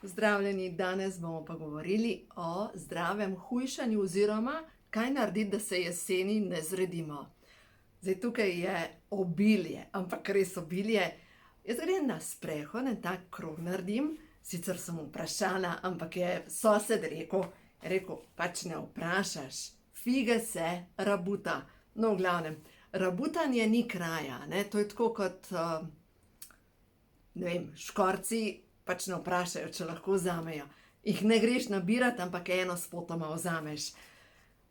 Pozdravljeni, danes bomo pa govorili o zdravem hujšanju oziroma kaj narediti, da se jeseni ne zredimo. Zdaj tukaj je obilje, ampak res obilje. Jaz grem na sprehod, en tak krog naredim, sicer sem vprašana, ampak je sosed rekel, pač ne vprašaš, fige se rabuta. No, v glavnem, rabutanje ni kraja, ne, to je tako kot, ne vem, škorci pač ne vprašajo, če lahko vzamejo. Jih ne greš nabirati, ampak eno spotoma vzameš.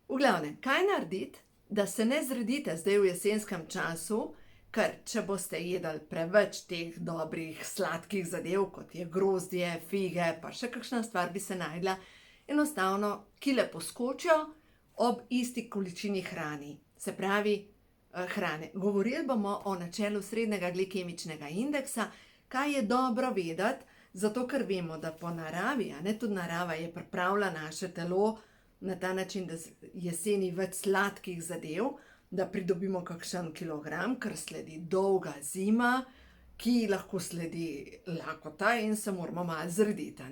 V glavnem, kaj narediti, da se ne zredite zdaj v jesenskem času, ker če boste jedli preveč teh dobrih sladkih zadev, kot je grozdje, fige, pa še kakšna stvar bi se našla, enostavno kile poskočijo ob isti količini se pravi, hrane. Govorili bomo o načelu srednjega glikemičnega indeksa, kaj je dobro vedeti, zato ker vemo, da po naravi, tudi narava je pripravila naše telo na ta način, da jeseni več sladkih zadev, da pridobimo kakšen kilogram, ker sledi dolga zima, ki lahko sledi lakota in se moramo malo zrediti,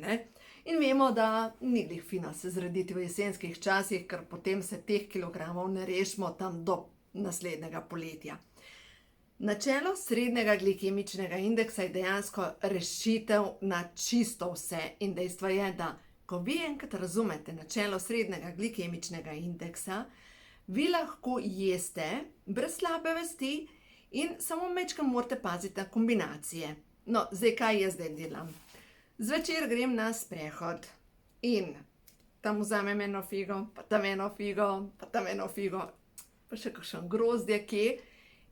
In vemo, da ni glih fino se zrediti v jesenskih časih, ker potem se teh kilogramov ne rešimo tam do naslednjega poletja. Načelo srednjega glikemičnega indeksa je dejansko rešitev na čisto vse in dejstvo je, da ko vi enkrat razumete načelo srednjega glikemičnega indeksa, vi lahko jeste brez slabe vesti in samo majčkeno morate paziti na kombinacije. No, zdaj kaj jaz zdaj delam? Zvečer grem na sprehod in tam vzamem eno figo, pa tam eno figo, pa tam eno figo, pa še kakšen grozdje kje.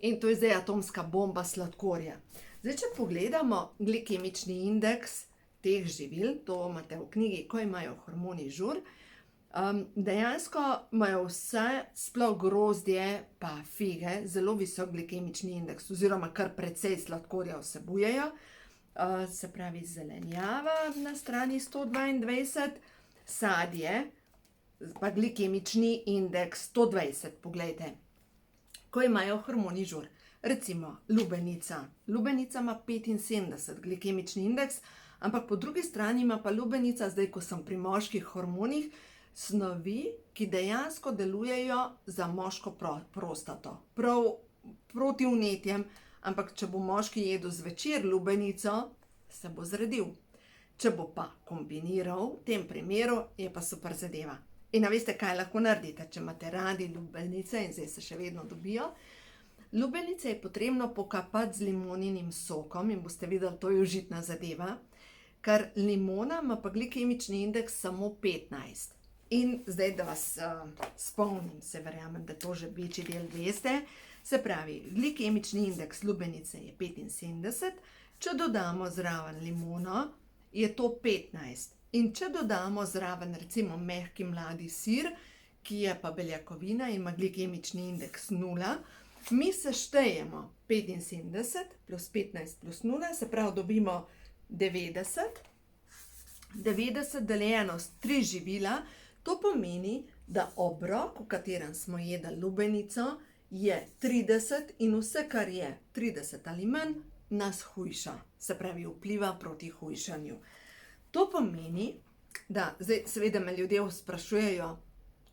In to je zdaj atomska bomba sladkorja. Zdaj, če pogledamo glikemični indeks teh živil, to imate v knjigi, ko imajo hormoni žur, dejansko imajo vse, sploh grozdje pa fige, zelo visok glikemični indeks, oziroma kar precej sladkorja vsebujejo. Se pravi zelenjava na strani 122, sadje, pa glikemični indeks 120, poglejte. Ko imajo hormoni žur. Recimo lubenica. Lubenica ima 75 glikemični indeks, ampak po drugi strani ima pa lubenica, zdaj ko sem pri moških hormonih, snovi, ki dejansko delujejo za moško prostato. Prav proti vnetjem, ampak če bo moški jedel zvečer lubenico, se bo zredil. Če bo pa kombiniral, v tem primeru je pa super zadeva. In a veste, kaj lahko naredite, če imate radi lubenice in zdaj se še vedno dobijo. Lubenice je potrebno pokapati z limoninim sokom in boste videli, to je užitna zadeva, ker limona ima pa glikemični indeks samo 15. In zdaj, da vas spomnim, se verjamem, da to že večji del veste, se pravi, glikemični indeks lubenice je 75, če dodamo zraven limono, je to 15. In če dodamo zraven recimo mehki mladi sir, ki je pa beljakovina in ima glikemični indeks 0, mi seštejemo 75 plus 15 plus 0, se pravi dobimo 90. 90 deljeno s 3 živila, to pomeni, da obrok, v katerem smo jedli lubenico, je 30 in vse, kar je 30 ali manj, nas hujša. Se pravi, vpliva proti hujšanju. To pomeni, da zdaj seveda me ljudje sprašujejo,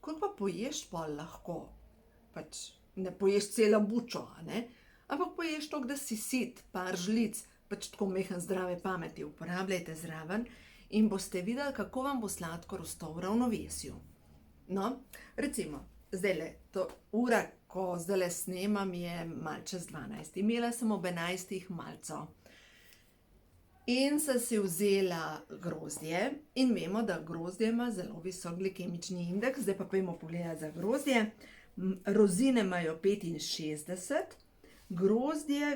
koliko pa poješ pol lahko? Pač ne poješ celo bučo, ampak poješ toliko, da si sit, par žlic, pač tako majhen zdrave pameti uporabljajte zraven in boste videli, kako vam bo sladkor ostal v ravnovesju. No, recimo, zdajle, to ura, ko zdajle snemam, je malo čez 12. Imela sem ob 11. malico. In sem si vzela grozdje in vemo, da grozdje ima zelo visok glikemični indeks, zdaj pa pojdimo pogledati za grozdje. Rozine imajo 65,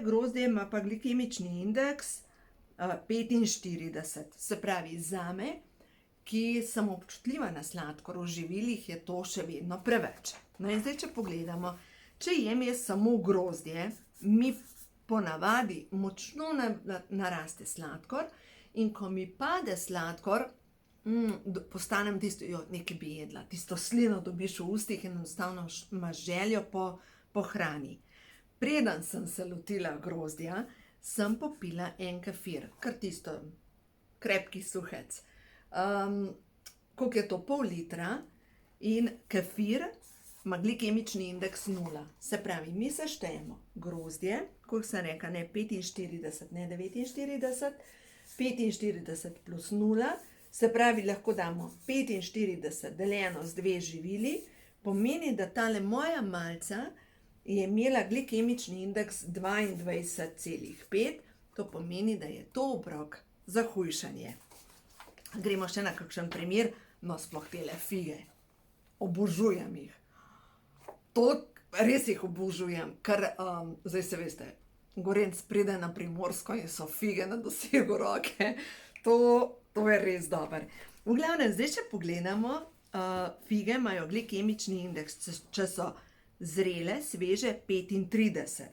grozdje ima pa glikemični indeks 45. Se pravi, zame, ki sem občutljiva na sladkor v živilih, je to še vedno preveč. No in zdaj, če pogledamo, če jem jaz samo grozdje, mi ponavadi močno naraste sladkor in ko mi pade sladkor, postanem tisto, nekaj bi jedla, tisto slino dobiš v ustih in enostavno imaš željo po hrani. Preden sem se lotila grozdja, sem popila en kefir, kar tisto krepki suhec. Koliko je to? Pol litra in kefir ima glikemični indeks 0. Se pravi, mi seštejemo grozdje, koliko sem rekla, ne 45, ne 49, 45 plus 0, se pravi, lahko damo 45 deljeno z 2 živili, pomeni, da tale moja malca je imela glikemični indeks 22,5, to pomeni, da je to obrok za hujšanje. Gremo še na kakšen primer, no sploh tele fige. Obožujem jih. Res jih obožujem, ker zdaj se veste, Gorenc pride na Primorsko in so fige na dosegu roke. To je res dober. V glavnem, zdaj če pogledamo, fige imajo glikemični indeks, če so zrele, sveže 35.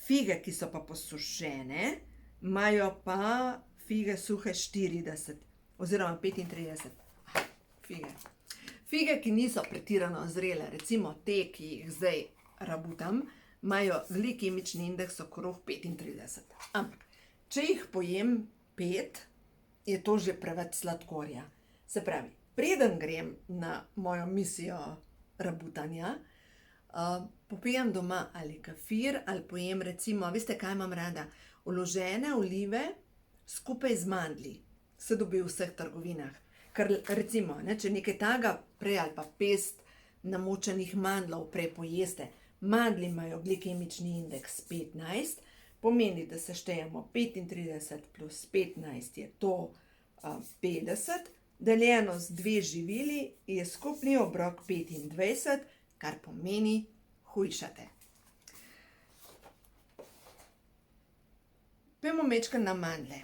Fige, ki so pa posušene, imajo pa fige suhe 40 oziroma 35. Fige. Fige, ki niso pretirano zrele, recimo te, ki jih zdaj rabutam, imajo glikemični indeks okrog 35. Ampak, če jih pojem 5, je to že preveč sladkorja. Se pravi, preden grem na mojo misijo rabutanja, popijem doma ali kefir, ali pojem recimo, veste kaj imam rada? Vložene olive skupaj z mandlji. Se dobi v vseh trgovinah. Ker recimo, če nekaj taga prej ali pa pest namočenih mandlov prej pojeste, mandlji imajo glikemični indeks 15, pomeni, da seštejemo 35 plus 15 je to 50, deljeno z 2 živili je skupni obrok 25, kar pomeni hujšate. Pojmo mečkaj na mandle.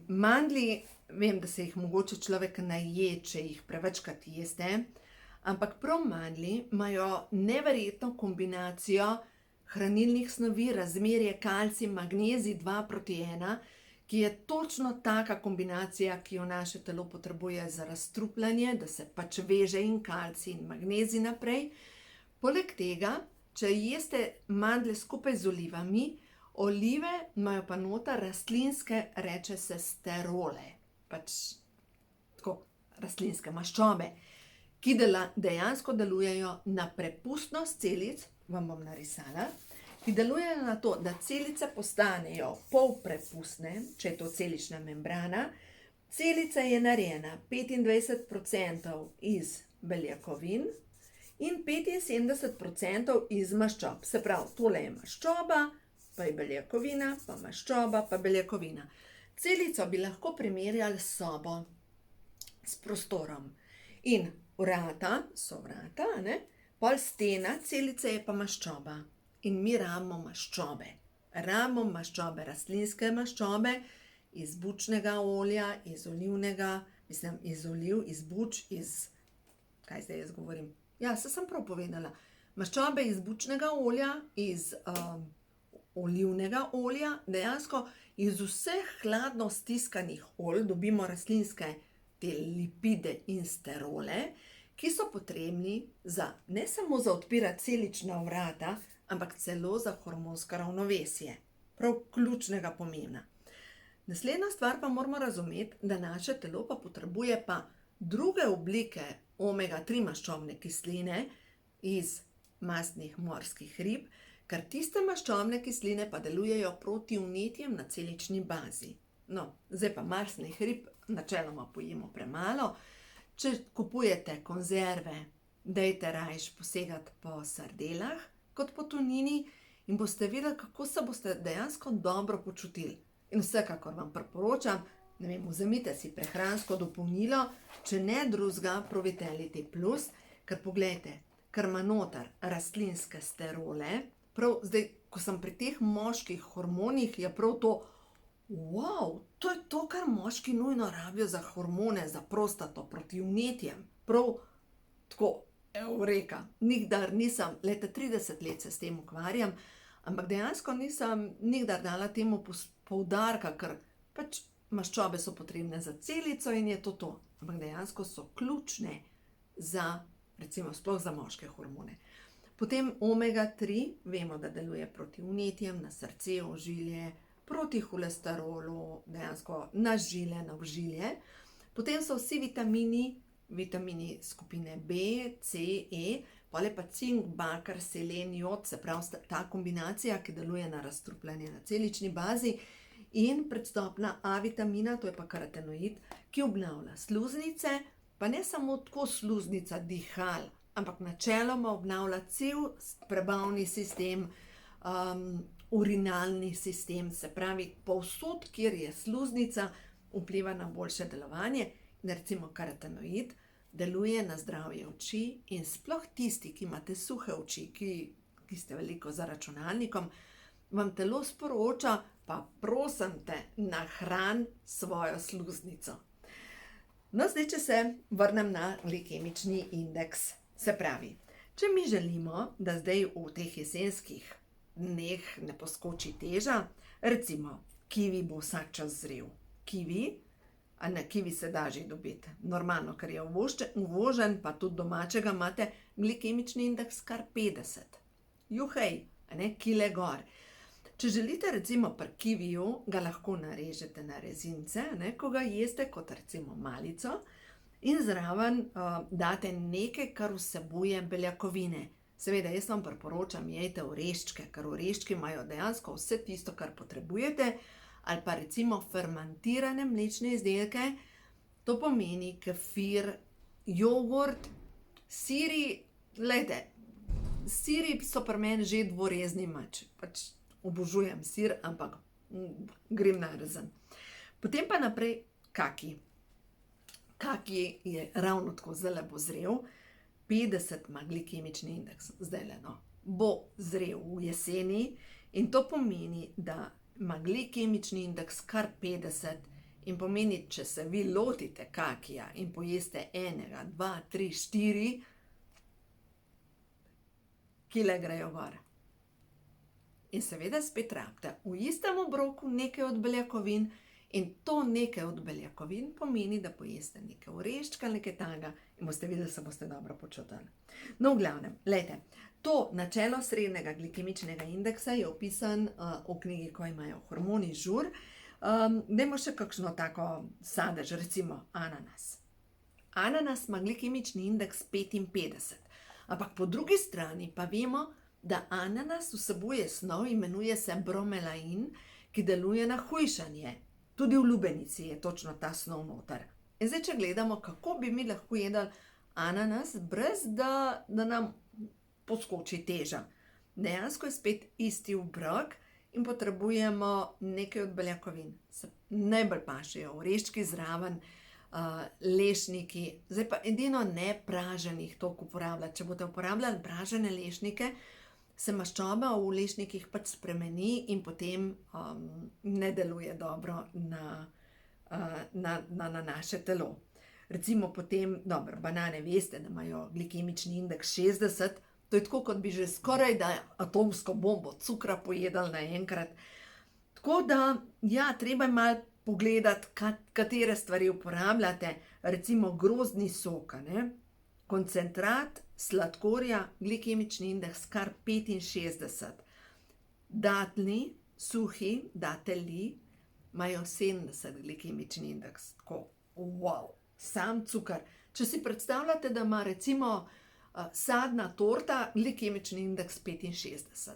Mandli, vem, da se jih mogoče človek naje, če jih prevečkrat jeste, ampak prav mandli imajo neverjetno kombinacijo hranilnih snovi, razmerje kalcij, magnezij 2:1, ki je točno taka kombinacija, ki jo naše telo potrebuje za razstrupljanje, da se pač veže in kalcij in magnezij naprej. Poleg tega, če jeste mandle skupaj z olivami, olive imajo pa nota rastlinske, reče se sterole, pač tako rastlinske maščobe, ki dejansko delujejo na prepustnost celic, vam bom narisala, ki delujejo na to, da celice postanejo polprepustne, če je to celična membrana. Celica je narejena 25% iz beljakovin in 75% iz maščob. Se pravi, tole je maščoba, pa je beljakovina, pa maščoba, pa beljakovina. Celico bi lahko primerjali s sobo, s prostorom. In vrata so vrata, pol stena celice je pa maščoba. In mi rabimo maščobe. Rabimo maščobe, rastlinske maščobe, iz bučnega olja, iz olivnega, mislim, iz oliv, iz buč, kaj zdaj jaz govorim? Ja, sem prav povedala. Maščobe iz bučnega olja, iz olivnega olja, dejansko iz vseh hladno stiskanih olj dobimo rastlinske te lipide in sterole, ki so potrebni ne samo za odpirati celična vrata, ampak celo za hormonsko ravnovesje. Prav ključnega pomena. Naslednja stvar pa moramo razumeti, da naše telo pa potrebuje pa druge oblike omega-3 maščobne kisline iz mastnih morskih rib, ker tiste maščobne kisline pa delujejo proti vnetjem na celični bazi. No, zdaj pa mastnih rib načeloma pojemo premalo. Če kupujete konzerve, dajte rajš posegati po sardelah kot po tunini in boste videli, kako se boste dejansko dobro počutili. In vsekakor vam priporočam, vzemite si prehransko dopolnilo, če ne drugega Provitelity Plus, ker poglejte, ker ima noter rastlinske sterole, prav zdaj, ko sem pri teh moških hormonih, je prav to, wow, to je to, kar moški nujno rabijo za hormone, za prostato, proti vnetjem. Prav tako, eureka, nikdar nisem, 30 let se s tem ukvarjam, ampak dejansko nisem nikdar dala temu poudarka, ker pač maščobe so potrebne za celico in je to. Ampak dejansko so ključne za, recimo, sploh za moške hormone. Potem omega-3, vemo, da deluje proti vnetjem, na srce, ožilje, proti holesterolu, dejansko na žile, na ožilje. Potem so vsi vitamini skupine B, C, E, pole pa cink, bakar, selen, jod, se pravi ta kombinacija, ki deluje na razstrupljanje na celični bazi, in predstopna A vitamina, to je pa karotenoid, ki obnavlja sluznice, pa ne samo tako sluznica dihal, ampak načeloma obnavlja cel prebavni sistem, urinalni sistem, se pravi povsod, kjer je sluznica, vpliva na boljše delovanje. In recimo karotenoid deluje na zdravje oči in sploh tisti, ki imate suhe oči, ki ste veliko za računalnikom, vam telo sporoča, pa prosim te, nahrani svojo sluznico. No, zdaj, če se vrnem na glikemični indeks. Se pravi, če mi želimo, da zdaj v teh jesenskih dneh ne poskoči teža, recimo, kivi bo vsak čas zrel. Kivi se da že dobiti. Normalno, ker je uvožen, pa tudi domačega imate glikemični indeks kar 50. Juhej, kile gor. Če želite recimo pri kiviju, ga lahko narežete na rezince, ko ga jeste kot recimo malico, in zraven date nekaj, kar vsebuje beljakovine. Seveda, jaz vam priporočam, jejte oreščke, ker oreščki imajo dejansko vse tisto, kar potrebujete, ali pa recimo fermentirane mlečne izdelke, to pomeni kefir, jogurt, siri, glejte, siri so pri meni že dvorezni mač, pač obožujem sir, ampak grem narazen. Potem pa naprej kaki. Kaki je ravno tako zelo bo zrel, 50 ima glikemični indeks, zdajle no, bo zrel v jeseni in to pomeni, da ima glikemični indeks kar 50 in pomeni, če se vi lotite kakija in pojeste 1, 2, 3, 4, kile grejo gor. In seveda spet rabite v istem obroku nekaj od beljakovin in to nekaj od beljakovin pomeni, da pojeste nekaj oreščka, nekaj tanga in boste videli, da se boste dobro počutili. No, v glavnem, lejte, to načelo srednjega glikemičnega indeksa je opisan v knjigi, ko imajo hormoni žur. Dajmo še kakšno tako sadež, recimo ananas. Ananas ima glikemični indeks 55, ampak po drugi strani pa vemo, da ananas vsebuje snov, imenuje se bromelain, ki deluje na hujšanje. Tudi v lubenici je točno ta snov noter. In zdaj, če gledamo, kako bi mi lahko jedli ananas, brez da nam poskoči teža. Dejansko je spet isti obrok in potrebujemo nekaj od beljakovin. Najbolj pašejo oreščki zraven, lešniki. Zdaj pa edino ne praženih toliko uporabljati. Če boste uporabljali pražene lešnike, se maščoba v lešnikih pač spremeni in potem ne deluje dobro na naše telo. Recimo potem, dobro, banane veste, da imajo glikemični indeks 60, to je tako, kot bi že skoraj da atomsko bombo cukra pojedali naenkrat. Tako da, ja, treba je malo pogledati, katere stvari uporabljate, recimo grozdni sok, koncentrat sladkorja, glikemični indeks kar 65. Datlji, suhi, datelji, imajo 70 glikemični indeks, tako, wow, sam cukor. Če si predstavljate, da ima recimo sadna torta glikemični indeks 65.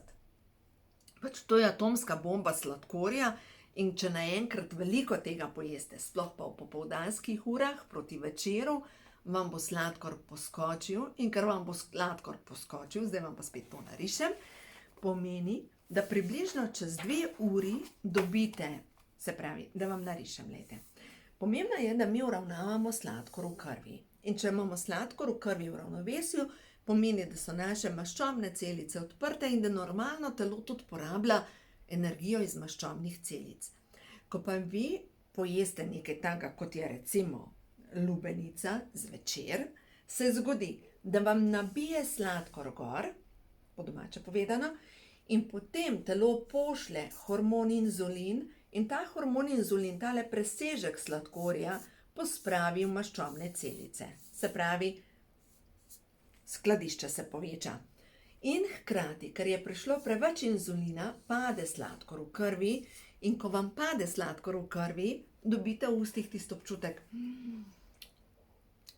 Pač to je atomska bomba sladkorja in če naenkrat veliko tega pojeste, sploh pa v popoldanskih urah proti večeru, vam bo sladkor poskočil in ker vam bo sladkor poskočil, zdaj vam pa spet to narišem, pomeni, da približno čez 2 uri dobite, se pravi, da vam narišem, lejte. Pomembno je, da mi uravnavamo sladkor v krvi. In če imamo sladkor v krvi v ravnovesju, pomeni, da so naše maščobne celice odprte in da normalno telo tudi porablja energijo iz maščobnih celic. Ko pa vi pojeste nekaj takega, kot je recimo lubenica zvečer, se zgodi, da vam nabije sladkor gor, po domače povedano, in potem telo pošlje hormon inzulin in ta hormon inzulin, tale presežek sladkorja, pospravi v maščobne celice. Se pravi, skladišče se poveča. In hkrati, ker je prišlo preveč inzulina, pade sladkor v krvi In ko vam pade sladkor v krvi, dobite v ustih tisti občutek,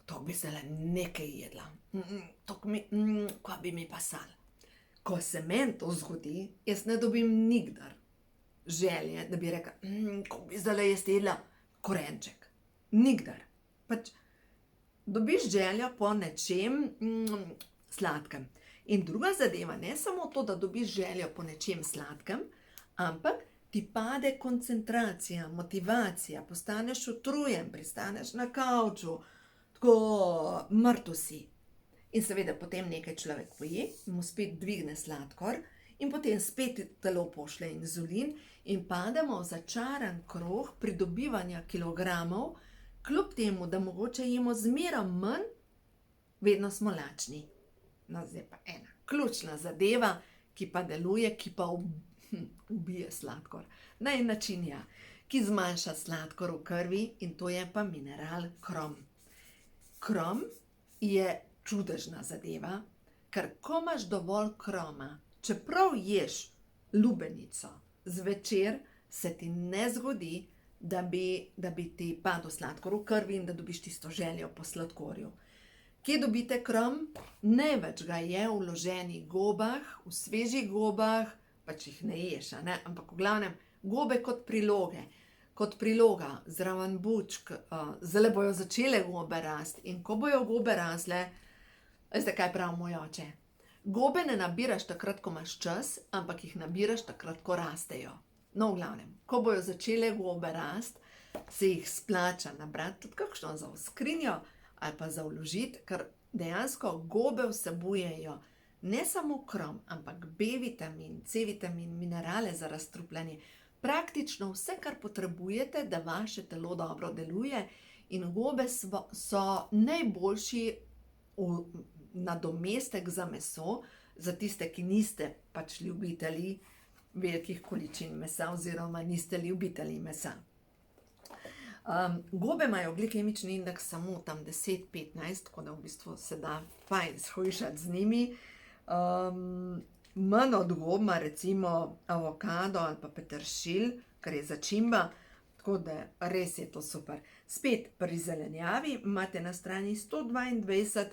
to bi zdaj nekaj jedla, kva bi mi pasal. Ko se meni to zgodi, jaz ne dobim nikdar želje, da bi rekla, ko bi zdaj jaz jedla korenček. Nikdar. Pač dobiš željo po nečem sladkem. In druga zadeva, ne samo to, da dobiš željo po nečem sladkem, ampak ti pade koncentracija, motivacija, postaneš utrujen, pristaneš na kavču, tako mrtev si. In seveda potem nekaj človek poje, mu spet dvigne sladkor in potem spet telo pošlje inzulin in pademo v začaran krog pridobivanja kilogramov, kljub temu, da mogoče jemo zmeraj manj, vedno smo lačni. No, zdaj pa ena ključna zadeva, ki pa deluje, ki pa ubije sladkor. Na en način ja, ki zmanjša sladkor v krvi in to je pa mineral krom. Krom je čudežna zadeva, ker ko imaš dovolj kroma, čeprav ješ lubenico, zvečer se ti ne zgodi, da bi ti padel sladkor v krvi in da dobiš tisto željo po sladkorju. Kje dobite krom? Največ ga je v vloženih gobah, v svežih gobah, pač jih ne ješ, ne? Ampak v glavnem gobe kot priloge. Kot priloga, zraven bučk, zdaj bojo začele gobe rasti in ko bojo gobe rasle, veste kaj pravi moj oče? Gobe ne nabiraš takrat, ko imaš čas, ampak jih nabiraš takrat, ko rastejo. No, v glavnem, ko bojo začele gobe rasti, se jih splača nabrati tudi kakšno za v skrinjo ali pa za vložiti, ker dejansko gobe vsebujejo ne samo krom, ampak B-vitamin, C-vitamin, minerale za razstrupljanje, praktično vse, kar potrebujete, da vaše telo dobro deluje in gobe so najboljši nadomestek za meso, za tiste, ki niste pač ljubitelji velikih količin mesa oziroma niste ljubitelji mesa. Gobe imajo glikemični indeks samo tam 10-15, tako da v bistvu se da fajn shujšati z njimi. Manj od gob ima recimo avokado ali pa peteršilj, kar je začimba, tako da res je to super. Spet pri zelenjavi imate na strani 122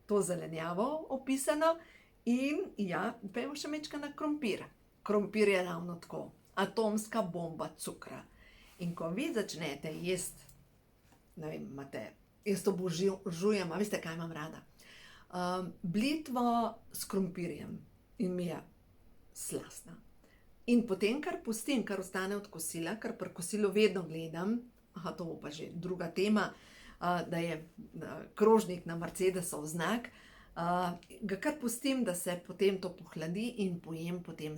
to zelenjavo opisano in ja, pojmo še mečka na krompir. Krompir je ravno tako, atomska bomba cukra. In ko vi začnete jesti, ne vem, imate, jaz to obožujem, a veste, kaj imam rada? Blitvo s krompirjem in mi je slastna. In potem, kar pustim, kar ostane od kosila, ker pri kosilu vedno gledam, to bo pa že druga tema, da je krožnik na Mercedesov znak, ga kar pustim, da se potem to pohladi in pojem potem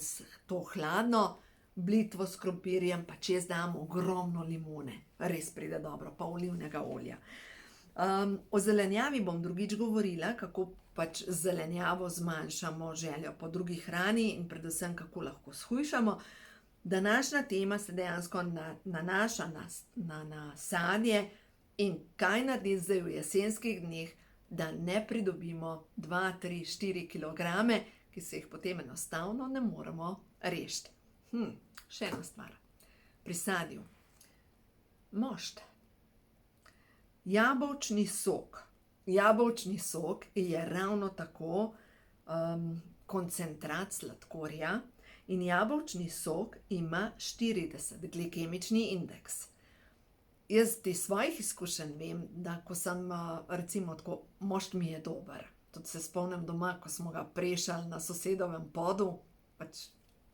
to hladno blitvo s krompirjem, pa čez dam ogromno limone, res pride dobro, pa olivnega olja. O zelenjavi bom drugič govorila, kako pač zelenjavo zmanjšamo željo po drugi hrani in predvsem kako lahko shujšamo. Današnja tema se dejansko nanaša na sadje in kaj narediti zdaj v jesenskih dneh, da ne pridobimo 2, 3, 4 kilograme, ki se jih potem enostavno ne moremo rešiti. Še ena stvar. Pri sadju. Mošt. Jabolčni sok. Jabolčni sok je ravno tako koncentrat sladkorja in jabolčni sok ima 40 glikemični indeks. Jaz iz svojih izkušenj vem, da ko sem recimo tako, mošt mi je dober. Tudi se spomnim doma, ko smo ga prešali na sosedovem podu, pač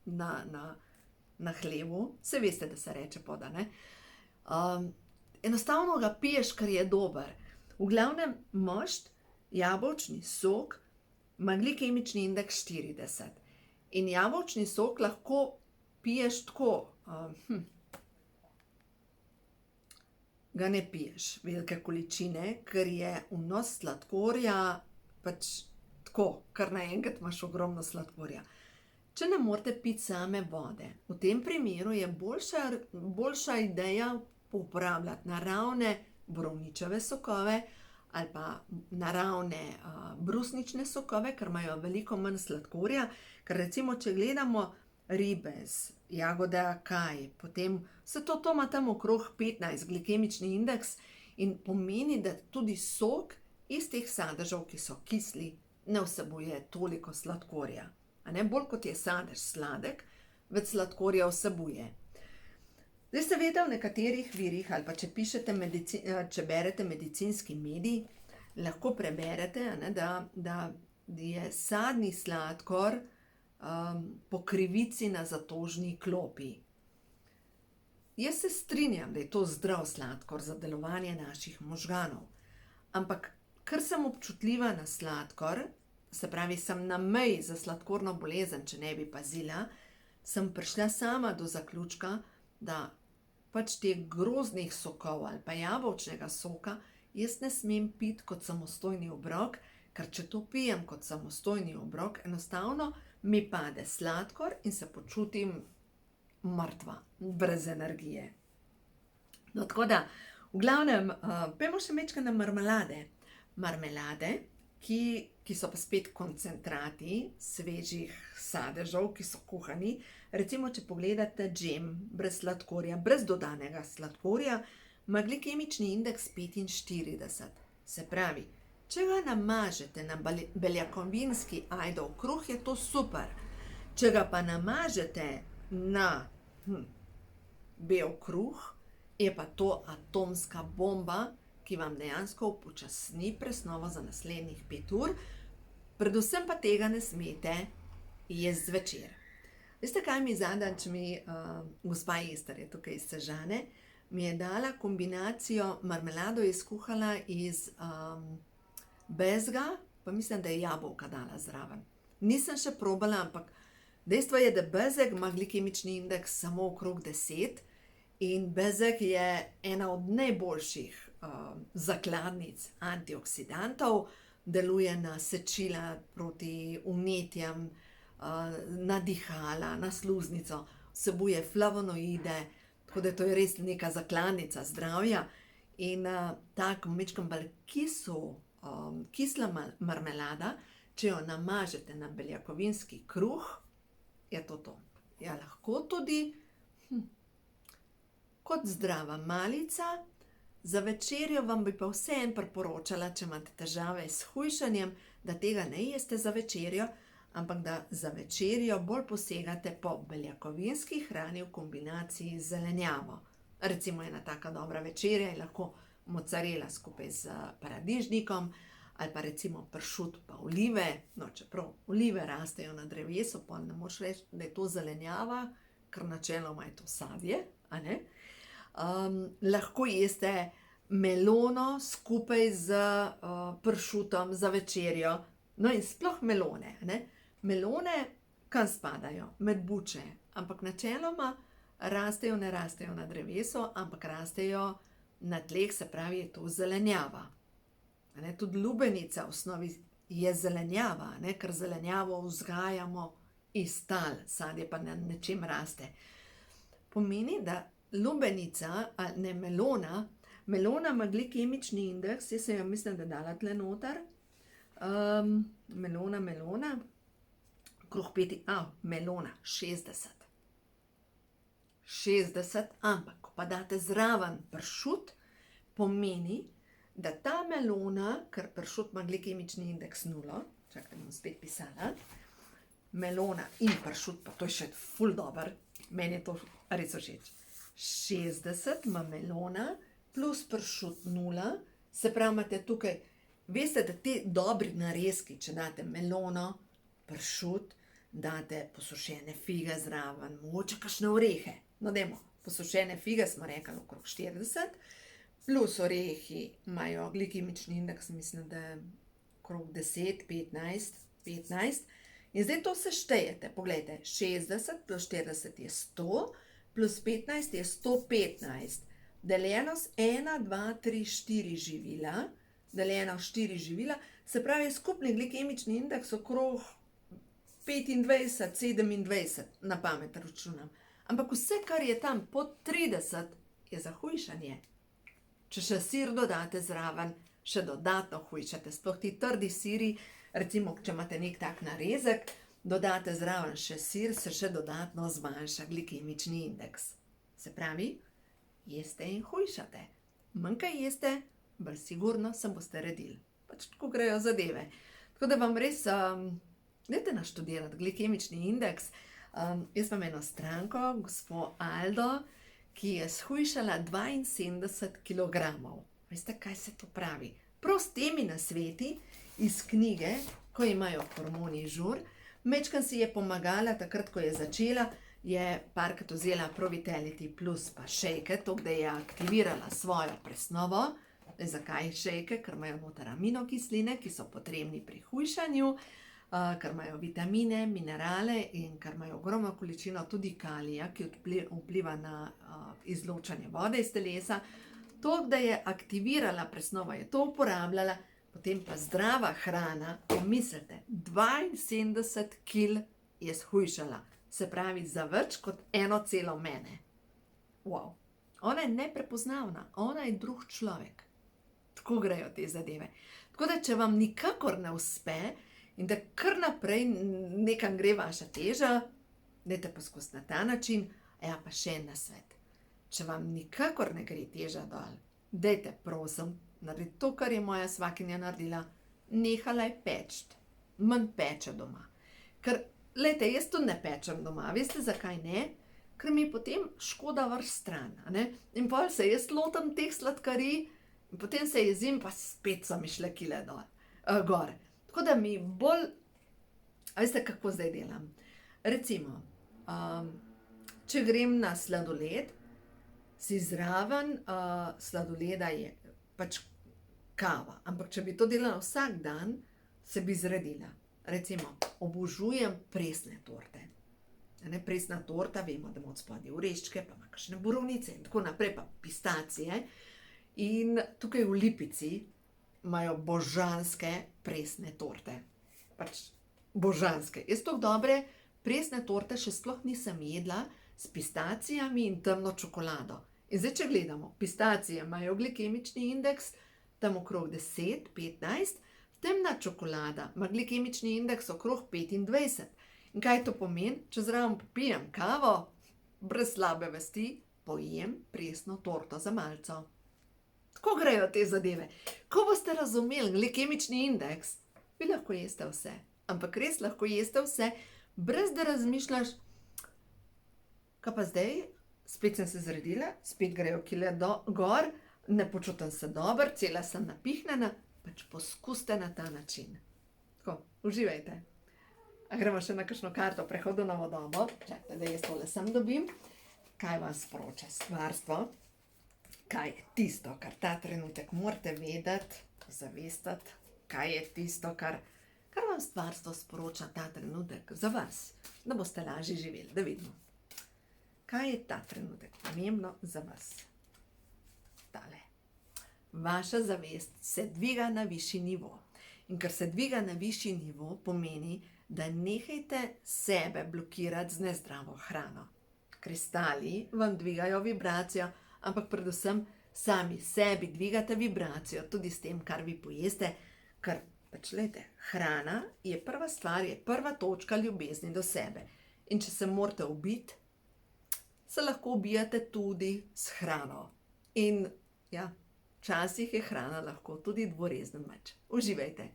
na hlevu, se veste, da se reče poda, ne? Enostavno ga piješ, ker je dober. V glavnem mošt, jabolčni sok, ima glikemični indeks 40. In jabolčni sok lahko piješ tako, ga ne piješ velike količine, ker je vnos sladkorja pač tako, kar naenkrat imaš ogromno sladkorja. Če ne morete piti same vode, v tem primeru je boljša ideja uporabljati naravne borovničeve sokove ali pa naravne brusnične sokove, ker imajo veliko manj sladkorja, ker recimo, če gledamo ribe, z jagode akaj, potem vse to ima tam okrog 15 glikemični indeks in pomeni, da tudi sok iz teh sadežev, ki so kisli, ne vsebuje toliko sladkorja. Bolj kot je sadež sladek, več sladkorja vsebuje. Zdaj seveda v nekaterih virih, ali pa če berete medicinski medij, lahko preberete, da je sadni sladkor po krivici na zatožni klopi. Jaz se strinjam, da je to zdrav sladkor za delovanje naših možganov, ampak ker sem občutljiva na sladkor, se pravi, sem na meji za sladkorno bolezen, če ne bi pazila, sem prišla sama do zaključka, da pač teh grozdnih sokov ali pa jabolčnega soka jaz ne smem piti kot samostojni obrok, ker če to pijem kot samostojni obrok, enostavno mi pade sladkor in se počutim mrtva, brez energije. No, tako da, v glavnem, pojmo še majčkeno na marmelade. Marmelade, ki so pa spet koncentrati svežih sadežev, ki so kuhani. Recimo, če pogledate džem brez sladkorja, brez dodanega sladkorja, ima glikemični indeks 45. Se pravi, če ga namažete na beljakovinski ajdov kruh, je to super. Če ga pa namažete na bel kruh, je pa to atomska bomba, ki vam dejansko upočasni presnovo za naslednjih 5 ur, predvsem pa tega ne smete jesti zvečer. Veste, kaj mi zadnjič gospa Ester je tukaj iz Sežane, mi je dala kombinacijo, marmelado je skuhala iz bezga, pa mislim, da je jabolka dala zraven. Nisem še probala, ampak dejstvo je, da bezeg ima glikemični indeks samo okrog 10 in bezeg je ena od najboljših zakladnic antioksidantov, deluje na sečila proti vnetjem, na dihala, na sluznico, vsebuje flavonoide, tako da to je res neka zakladnica zdravja. In tako majčkeno bolj kisla marmelada, če jo namažete na beljakovinski kruh, je to to. Ja, lahko tudi kot zdrava malica. Za večerjo vam bi pa vseeno priporočala, če imate težave s hujšanjem, da tega ne jeste za večerjo, ampak da za večerjo bolj posegate po beljakovinski hrani v kombinaciji z zelenjavo. Recimo ena taka dobra večerja je lahko mocarela skupaj z paradižnikom, ali pa recimo pršut pa olive, no čeprav olive rastejo na drevesu, pa ne moš reči, da je to zelenjava, ker načeloma je to sadje, a ne? Lahko jeste melono skupaj z pršutom za večerjo, no in sploh melone, ne? Melone kam spadajo? Med buče, ampak načeloma ne rastejo na drevesu, ampak rastejo na tleh, se pravi, je to zelenjava. Tudi lubenica v osnovi je zelenjava, ker zelenjavo vzgajamo iz tal, sadje pa na nečem raste. Pomeni, da lubenica, ne melona ima glikemični indeks, jaz sem jo mislim, da dala tle noter, melona, kruh melona, 60. 60, ampak ko pa date zraven pršut, pomeni, da ta melona, ker pršut ima glikemični indeks 0, čakaj, bom spet pisala, melona in pršut, pa to je še ful dober, meni je to res všeč. 60 ima melona plus pršut 0, se pravi, imate tukaj, veste, da te dobri narezki, če date melono, pršut, date posušene fige zraven, mogoče kakšne orehe, no dajmo, posušene fige smo rekli okrog 40, plus orehi imajo glikemični indeks, mislim, da je okrog 10, 15, in zdaj to seštejete, poglejte, 60 plus 40 je 100, plus 15 je 115, deljeno s 1, 2, 3, 4 živila, deljeno s 4 živila, se pravi, skupni glikemični indeks okrog 25, 27, na pamet računam. Ampak vse, kar je tam pod 30, je za hujšanje. Če še sir dodate zraven, še dodatno hujšate, sploh ti trdi siri, recimo, če imate nek tak narezek, dodate zraven še sir, se še dodatno zmanjša glikemični indeks. Se pravi, jeste in hujšate. Manj kaj jeste, bolj sigurno se boste redili. Pač tako grejo zadeve. Tako da vam res, dajte naštudirati glikemični indeks. Jaz imam eno stranko, gospo Aldo, ki je shujšala 72 kilogramov. Veste, kaj se to pravi? Prav s temi nasveti iz knjige, ko imajo hormoni žur, majčkeno si je pomagala, takrat, ko je začela, je parkrat vzela Pro-Vitality Plus pa šejke, tako da je aktivirala svojo presnovo. Zakaj šejke? Ker imajo noter aminokisline, ki so potrebni pri hujšanju, ker imajo vitamine, minerale in ker imajo ogromno količino tudi kalija, ki vpliva na izločanje vode iz telesa. To, da je aktivirala presnovo, je to uporabljala, potem pa zdrava hrana, pomislite, 72 kil je shujšala, se pravi za več kot eno celo mene. Wow. Ona je neprepoznavna, ona je drug človek. Tako grejo te zadeve. Tako da, če vam nikakor ne uspe in da kar naprej nekam gre vaša teža, dajte poskusiti na ta način, ja pa še en nasvet. Če vam nikakor ne gre teža dol, dajte prosim, narediti to, kar je moja svakinja naredila, nehala je peči, manj peče doma. Ker, glejte, jaz tudi ne pečem doma, veste zakaj ne? Ker mi potem škoda vrš stran, a ne? In potem se jaz lotam teh sladkarij, in potem se jezim, pa spet so mi šle kile gor. Tako da mi bolj, a veste, kako zdaj delam? Recimo, če grem na sladoled, si zraven sladoleda je pač kava. Ampak če bi to delala vsak dan, se bi zredila. Recimo, obožujem presne torte. Presna torta, vemo, da ima od spodaj oreščke, pa ima kakšne borovnice in tako naprej, pa pistacije. In tukaj v Lipici imajo božanske presne torte. Pač božanske. Jaz tako dobre presne torte še sploh nisem jedla s pistacijami in temno čokolado. In zdaj, če gledamo, pistacije imajo glikemični indeks tam okrog 10, 15, temna čokolada ima glikemični indeks okrog 25. In kaj to pomeni? Če zraven popijem kavo, brez slabe vesti, pojem presno torto za malico. Tako grejo te zadeve. Ko boste razumeli glikemični indeks, vi lahko jeste vse. Ampak res lahko jeste vse, brez da razmišljaš, kaj pa zdaj, spet sem se zredila, spet grejo kile gor, ne počutim se dobro, cela sem napihnjena, pač poskusite na ta način. Tako, uživajte. A gremo še na kakšno karto prehodu na vodobo. Čakajte, da jaz tole sem dobim. Kaj vam sporoča stvarstvo? Kaj je tisto, kar ta trenutek morate vedeti, zavestiti? Kaj je tisto, kar vam stvarstvo sporoča ta trenutek za vas? Da boste lažje živeli, da vidimo. Kaj je ta trenutek pomembno za vas? Tale. Vaša zavest se dviga na višji nivo. In ker se dviga na višji nivo, pomeni, da nehajte sebe blokirati z nezdravo hrano. Kristali vam dvigajo vibracijo, ampak predvsem sami sebi dvigate vibracijo, tudi s tem, kar vi pojeste, ker pač lejte, hrana je prva stvar, je prva točka ljubezni do sebe. In če se morate ubiti, se lahko ubijate tudi s hrano. In ja, včasih je hrana lahko tudi dvorezen meč. Uživajte!